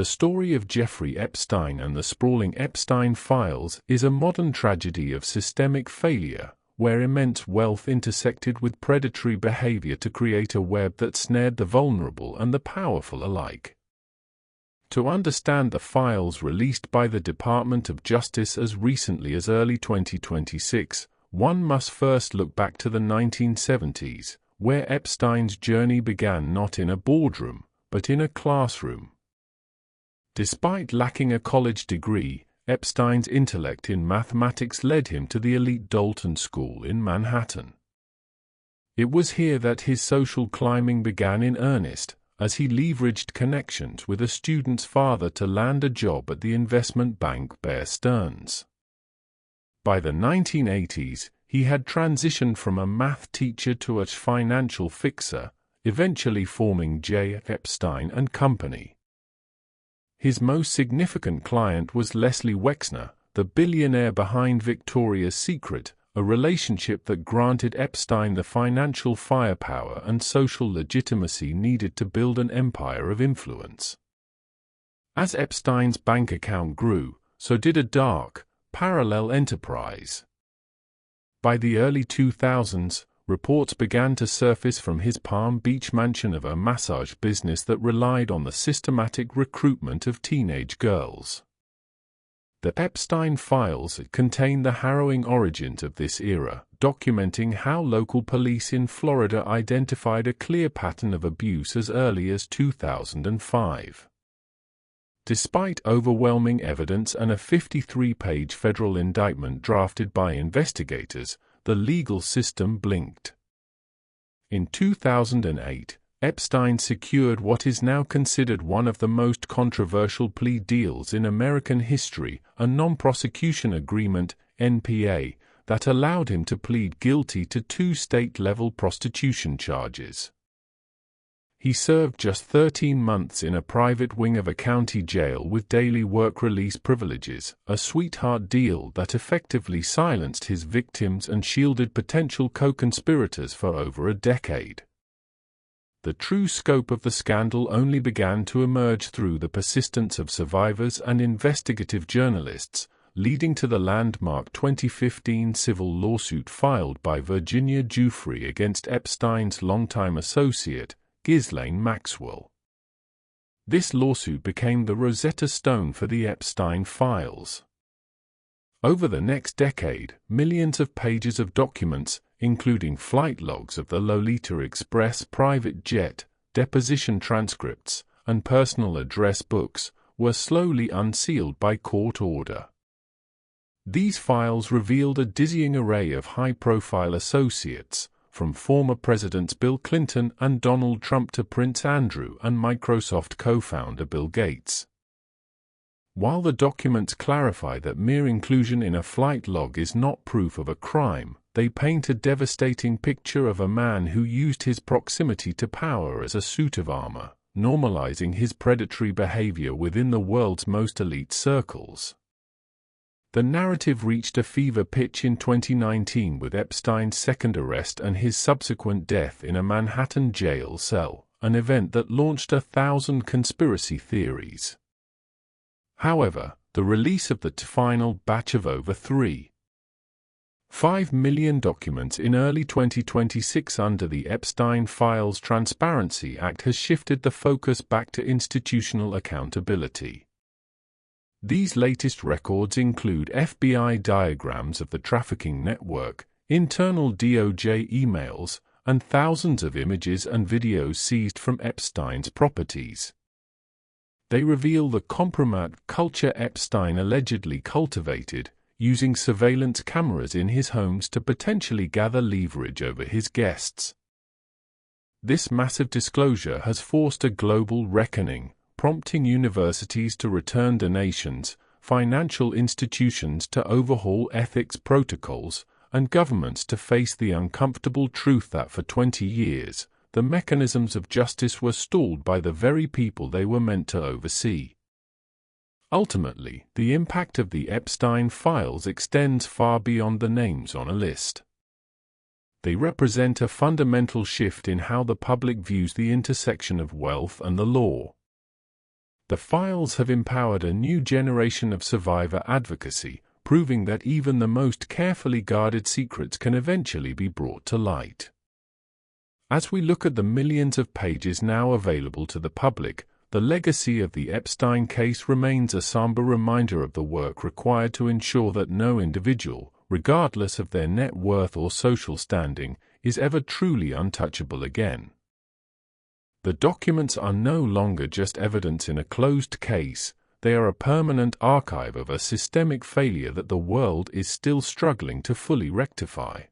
The story of Jeffrey Epstein and the sprawling Epstein Files is a modern tragedy of systemic failure, where immense wealth intersected with predatory behavior to create a web that snared the vulnerable and the powerful alike. To understand the files released by the Department of Justice as recently as early 2026, one must first look back to the 1970s, where Epstein's journey began not in a boardroom, but in a classroom. Despite lacking a college degree, Epstein's intellect in mathematics led him to the elite Dalton School in Manhattan. It was here that his social climbing began in earnest, as he leveraged connections with a student's father to land a job at the investment bank Bear Stearns. By the 1980s, he had transitioned from a math teacher to a financial fixer, eventually forming J. Epstein and Company. His most significant client was Leslie Wexner, the billionaire behind Victoria's Secret, a relationship that granted Epstein the financial firepower and social legitimacy needed to build an empire of influence. As Epstein's bank account grew, so did a dark, parallel enterprise. By the early 2000s, reports began to surface from his Palm Beach mansion of a massage business that relied on the systematic recruitment of teenage girls. The Epstein Files contain the harrowing origins of this era, documenting how local police in Florida identified a clear pattern of abuse as early as 2005. Despite overwhelming evidence and a 53-page federal indictment drafted by investigators, the legal system blinked. In 2008, Epstein secured what is now considered one of the most controversial plea deals in American history, a non-prosecution agreement, NPA, that allowed him to plead guilty to 2 state-level prostitution charges. He served just 13 months in a private wing of a county jail with daily work release privileges, a sweetheart deal that effectively silenced his victims and shielded potential co-conspirators for over a decade. The true scope of the scandal only began to emerge through the persistence of survivors and investigative journalists, leading to the landmark 2015 civil lawsuit filed by Virginia Giuffre against Epstein's longtime associate, Ghislaine Maxwell. This lawsuit became the Rosetta Stone for the Epstein Files. Over the next decade, millions of pages of documents, including flight logs of the Lolita Express private jet, deposition transcripts, and personal address books, were slowly unsealed by court order. These files revealed a dizzying array of high-profile associates, from former Presidents Bill Clinton and Donald Trump to Prince Andrew and Microsoft co-founder Bill Gates. While the documents clarify that mere inclusion in a flight log is not proof of a crime, they paint a devastating picture of a man who used his proximity to power as a suit of armor, normalizing his predatory behavior within the world's most elite circles. The narrative reached a fever pitch in 2019 with Epstein's second arrest and his subsequent death in a Manhattan jail cell, an event that launched 1,000 conspiracy theories. However, the release of the final batch of over 3.5 million documents in early 2026 under the Epstein Files Transparency Act has shifted the focus back to institutional accountability. These latest records include FBI diagrams of the trafficking network, internal DOJ emails, and thousands of images and videos seized from Epstein's properties. They reveal the compromised culture Epstein allegedly cultivated, using surveillance cameras in his homes to potentially gather leverage over his guests. This massive disclosure has forced a global reckoning, prompting universities to return donations, financial institutions to overhaul ethics protocols, and governments to face the uncomfortable truth that for 20 years, the mechanisms of justice were stalled by the very people they were meant to oversee. Ultimately, the impact of the Epstein Files extends far beyond the names on a list. They represent a fundamental shift in how the public views the intersection of wealth and the law. The files have empowered a new generation of survivor advocacy, proving that even the most carefully guarded secrets can eventually be brought to light. As we look at the millions of pages now available to the public, the legacy of the Epstein case remains a somber reminder of the work required to ensure that no individual, regardless of their net worth or social standing, is ever truly untouchable again. The documents are no longer just evidence in a closed case, they are a permanent archive of a systemic failure that the world is still struggling to fully rectify.